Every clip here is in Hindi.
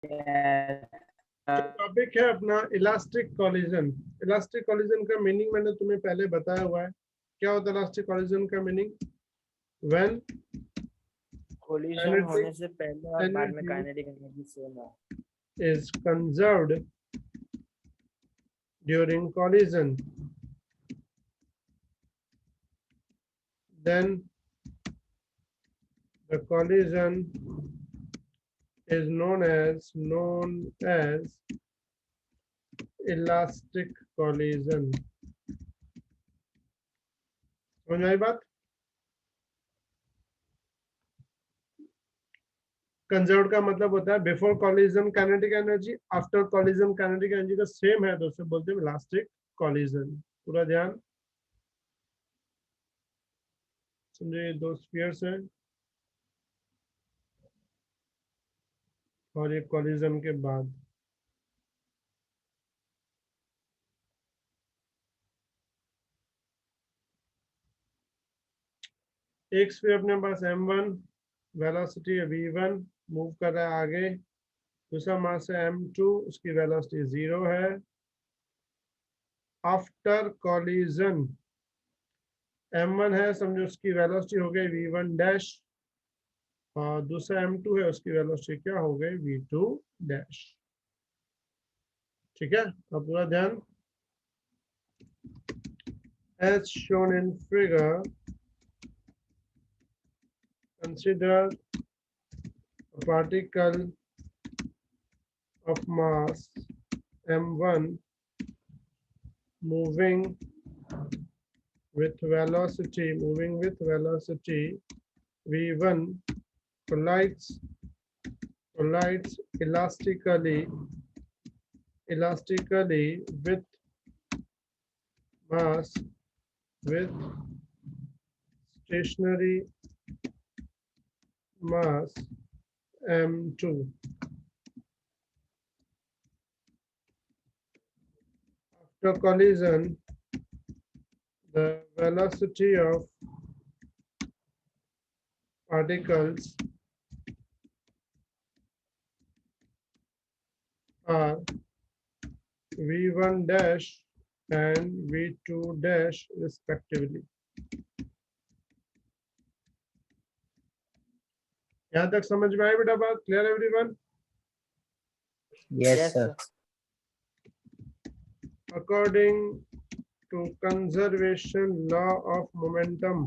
जो टॉपिक है अपना इलास्टिक कॉलिजन। इलास्टिक कॉलिजन का मीनिंग मैंने तुम्हें पहले बताया हुआ है। क्या होता है इलास्टिक कॉलिजन का मीनिंग? व्हेन कोलिजन होने से पहले और बाद में काइनेटिक एनर्जी सेम है। is conserved during collision, then the collision is known as elastic collision. समझ में आई बात? कंजर्व्ड का मतलब होता है before collision kinetic energy, after collision kinetic energy का सेम है तो उसे बोलते हैं इलास्टिक कॉलिजन। पूरा ध्यान समझे। दो स्फीयर्स हैं और ये कॉलिजन के बाद एक स्फीयर अपने पास m1 वेलोसिटी v1 मूव कर रहा है आगे, दूसरा मास है m2 उसकी वेलोसिटी 0 है। आफ्टर कॉलिजन m1 है समझो उसकी वेलोसिटी हो गई v1 डैश और दूसरा m2 है उसकी वेलोसिटी क्या हो गई v2 डैश। ठीक है, अब पूरा ध्यान। As shown in figure, consider a particle of mass m1 moving with velocity v1 collides elastically with mass with stationary mass m2. After collision, the velocity of particles are v1 dash and v2 dash respectively. यहाँ तक समझ में आई बेटा बात? Clear everyone? Yes, sir. According to conservation law of momentum,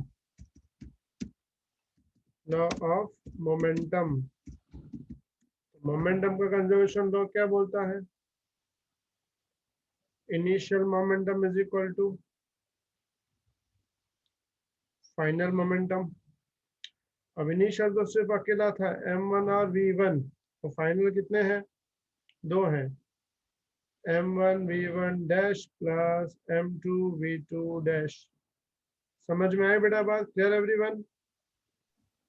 momentum का कंजर्वेशन लॉ क्या बोलता है? Initial momentum is equal to final momentum. अब इनिशियल तो सिर्फ अकेला था m1 और v1, तो फाइनल कितने हैं? दो हैं, m1 v1 dash plus m2 v2 dash. समझ में आए बेटा बात? Clear everyone?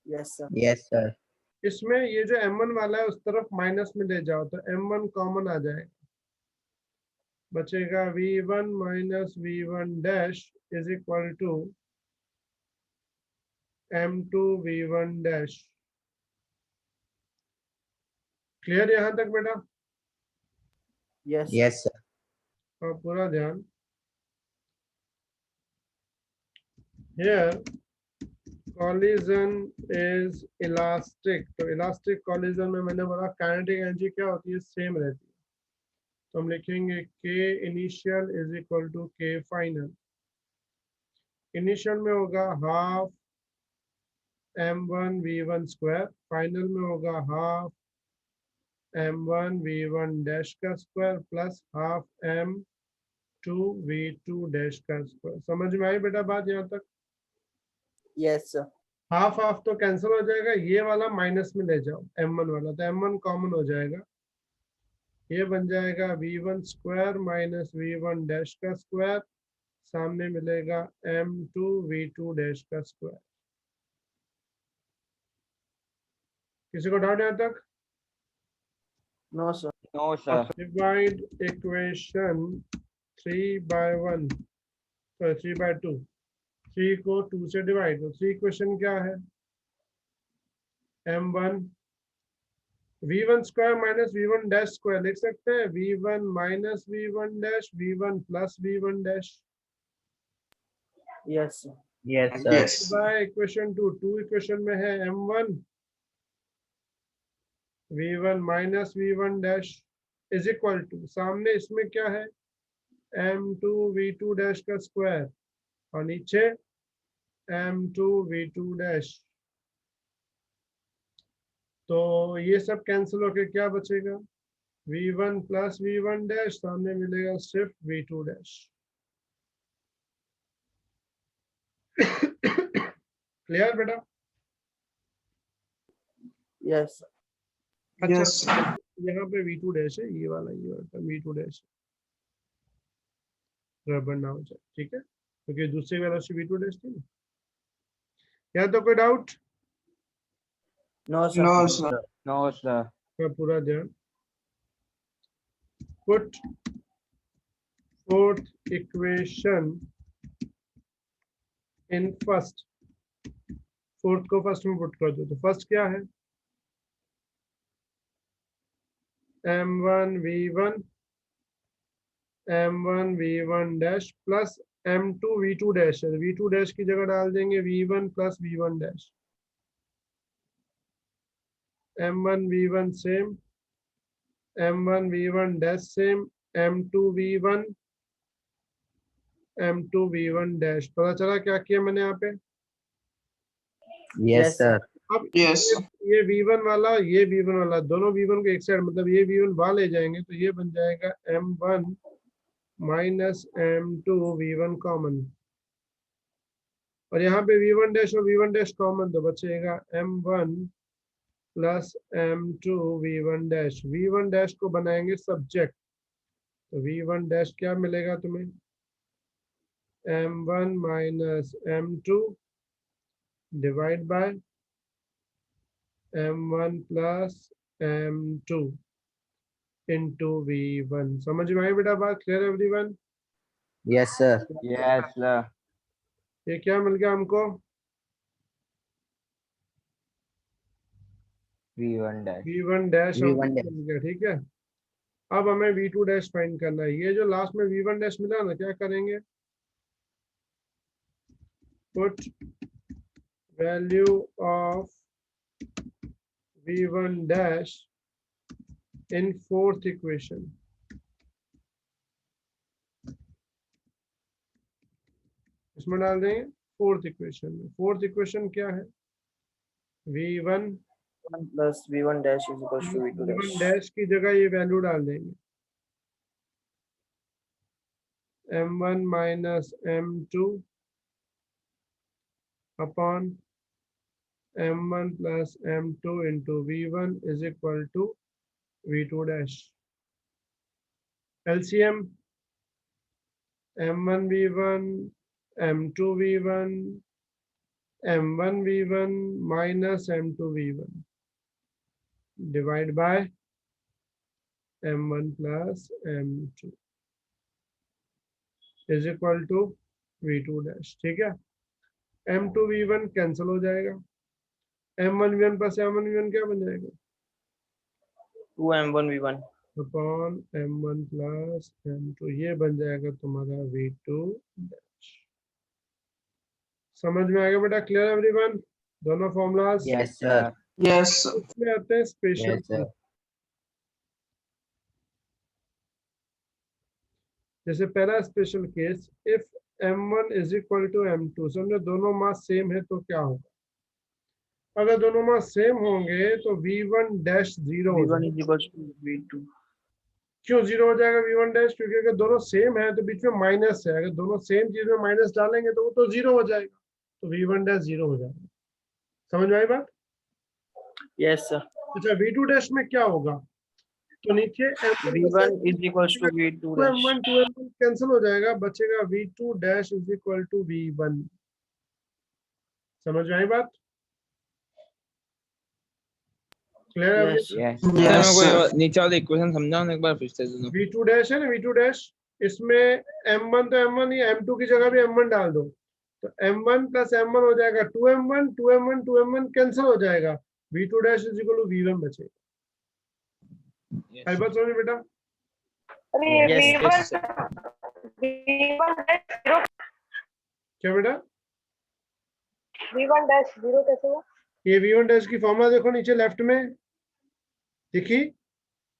Yes sir. Yes, sir. इसमें ये जो m1 वाला है उस तरफ माइनस में ले जाओ तो m1 कॉमन आ जाएगा, बचेगा v1 minus v1 dash is equal to m2 v1 dash. Clear यहाँ तक बेटा? Yes Yes, sir. और पूरा ध्यान। Here collision is elastic, तो इलास्टिक कॉलिजन में मैंने बोला काइनेटिक एनर्जी क्या होती है? सेम रहती है। तो हम लिखेंगे k initial is equal to k final. Initial में होगा half m1 v1 square, final में होगा हाफ m1 v1 डैश का square plus half m2 v2 dash का स्क्वायर। समझ में आई बेटा बात यहाँ तक? Yes sir. हाफ हाफ तो कैंसिल हो जाएगा, ये वाला माइनस में ले जाओ m1 वाला, तो m1 कॉमन हो जाएगा, ये बन जाएगा v1 square minus v1 dash का स्क्वायर, सामने मिलेगा m2 v2 डैश का स्क्वायर। किसी को डाउट यहाँ तक? No sir. No, sir. Divide equation 3/1, 3/2, 3 को 2 से डिवाइड, तो 3 इक्वेशन क्या है? m1 v1 square minus v1 dash square लिख सकते हैं, v1 minus v1 dash, v1 plus v1 dash. Yes sir. Yes, sir. Yes. By equation 2 equation में है m1 v1 minus v1 dash is equal to, सामने इसमें क्या है, m2 v2 डैश का स्क्वायर और नीचे m2 v2 डैश। तो ये सब कैंसिल होकर क्या बचेगा, v1 प्लस v1 डैश, सामने मिलेगा सिर्फ v2 डैश। क्लियर बेटा? Yes sir. अच्छा, Yes. यहाँ पे v2 डैश है, ये वाला v2 डैश गड़बड़ ना हो जाए, ठीक है, क्योंकि दूसरी वाला से v2 डैश थी ना। क्या तो कोई doubt? No sir. No, sir. No, sir. का पूरा ध्यान। Put fourth equation in first, fourth को फर्स्ट में पुट कर दो। तो फर्स्ट क्या है, m1 v1 dash plus m2 v2 dash है, v2 डैश की जगह डाल देंगे v1 plus v1 dash. m1 v1 same, m1 v1 dash same, m2 v1 dash. पता चला क्या किया मैंने यहाँ पे? Yes, sir. अब Yes. ये v1 वाला, ये v1 वाला, दोनों v1 को एक साइड, मतलब ये v1 वहां ले जाएंगे तो ये बन जाएगा m1 minus m2 v1 common, और यहाँ पे v1 डैश और v1 डैश कॉमन, तो बचेगा m1 plus m2 v1 dash. v1 dash को बनाएंगे सब्जेक्ट, तो v1 डैश क्या मिलेगा तुम्हें, m1 minus m2 divide by m1 plus m2 into v1। समझ में आई बेटा बात? Clear everyone? Yes, sir. Yes, sir. ये क्या मिल गया हमको, V1 dash. v1 dash V1 हमको मिल गया, ठीक है। अब हमें v2 डैश फाइंड करना है। ये जो लास्ट में v1 डैश मिला ना, क्या करेंगे, put value of v1 dash in fourth equation. इसमें डाल देंगे फोर्थ इक्वेशन में। फोर्थ इक्वेशन क्या है, v1 plus v1 dash is equal to v2 v1 dash. Dash की जगह ये वैल्यू डाल देंगे, m1 minus m2 upon m1 plus m2 into v1 is equal to v2 dash. LCM m1 v1 m2 v1 m1 v1 minus m2 v1 divide by m1 plus m2 is equal to v2 dash, ठीक है। m2 v1 कैंसिल हो जाएगा, m1 v1 plus m1 v1 क्या बन जाएगा, 2m1 v1 upon m1 plus m2, ये बन जाएगा तुम्हारा v2 डैश। समझ में आ गया बेटा? Clear everyone? दोनों formulas. Yes, sir. Yes, sir. इसमें आते हैं स्पेशल। Yes, sir. जैसे पहला special case, if m1 is equal to m2, समझो दोनों मास सेम है तो क्या होगा, अगर दोनों मास सेम होंगे तो v1 डैश जीरो हो v1 जाएगा। Is equal to v2। क्यों जीरो हो जाएगा v1 डैश? क्योंकि अगर दोनों सेम है तो बीच में माइनस है, अगर दोनों सेम चीज में माइनस डालेंगे तो वो तो जीरो हो जाएगा, तो v1 डैश जीरो हो जाएगा। समझ में आई बात? Yes sir. अच्छा, v2 डैश में क्या होगा, तो नीचे v1 is equal to v2 dash. 2m1 cancel हो जाएगा, बचेगा v2 dash is equal to v1। समझ में आई बात? क्लियर है? Yes Yes. Yes, sir sir. मैं कोई नीचे वाला इक्वेशन समझाओ ना एक बार फिर से सुनो। v2 डैश है ना, v2 डैश, इसमें m1 तो m1 ही, m2 की जगह भी m1 डाल दो, तो m1 प्लस m1 हो जाएगा 2m1 2m1 2m1 कैंसिल हो जाएगा, v2 dash is equal to v1 बचेगा। Yes. आई बात समझ बेटा? अरे Yes, V1 sir. V1 dash 0 क्या बेटा? V1 dash 0 कैसे हुआ? ये V1 डैश की फॉर्मूला देखो नीचे लेफ्ट में दिखी,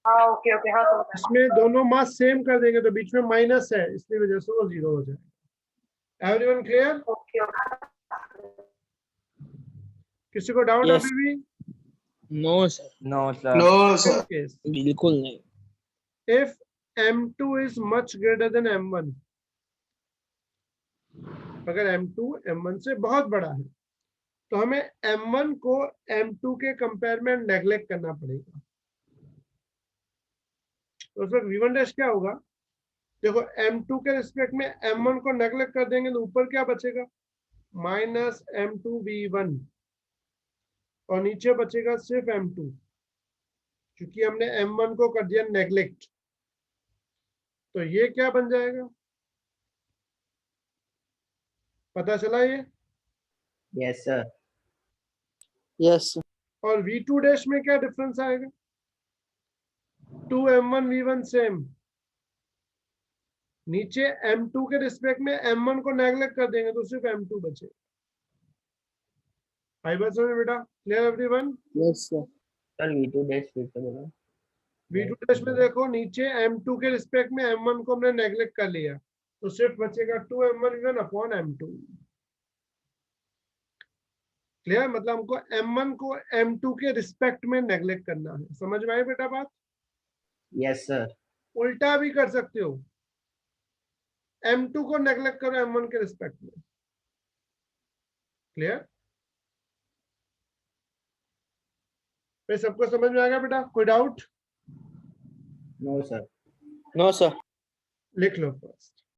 हाँ ओके ओके हाँ समझ इसमें दोनों मास सेम कर देंगे तो बीच में माइनस है, इसलिए वजह से वो 0 हो जाएगा। Everyone clear? ओके ओके किसी को डाउट Yes. अभी भी? No, sir. No, sir. Case. बिल्कुल नहीं. If M2 is much greater than M1, अगर M2 M1 से बहुत बड़ा है तो हमें M1 को M2 के कंपेयर में नेग्लेक्ट करना पड़ेगा। तो उस वक्त V1 डैश क्या होगा? देखो M2 के रिस्पेक्ट में M1 को नेग्लेक्ट कर देंगे तो ऊपर क्या बचेगा? माइनस M2 V1 और नीचे बचेगा सिर्फ M2, क्योंकि हमने M1 को कर दिया नेग्लेक्ट। तो ये क्या बन जाएगा? पता चला ये? Yes, sir. Yes, sir. और V2 डैश में क्या डिफरेंस आएगा? 2M1 V1 सेम, नीचे M2 के रिस्पेक्ट में M1 को नेग्लेक्ट कर देंगे तो सिर्फ M2 बचेगा। आई बात समझ बेटा? Clear everyone? Yes, sir. Sir, V2 dash फिर से बोलो. V2 डैश में देखो नीचे M2 के रिस्पेक्ट में M1 को हमने नेग्लेक्ट कर लिया तो सिर्फ बचेगा 2M1 V1 upon M2। Clear? मतलब हमको M1 को M2 के रिस्पेक्ट में नेग्लेक्ट करना है। समझ में आई बेटा बात? Yes, sir. उल्टा भी कर सकते हो, M2 को नेग्लेक्ट करो M1 के रिस्पेक्ट में। क्लियर? फिर सबको समझ में आ गया बेटा? कोई doubt? No, sir. No, sir. लिख लो फर्स्ट।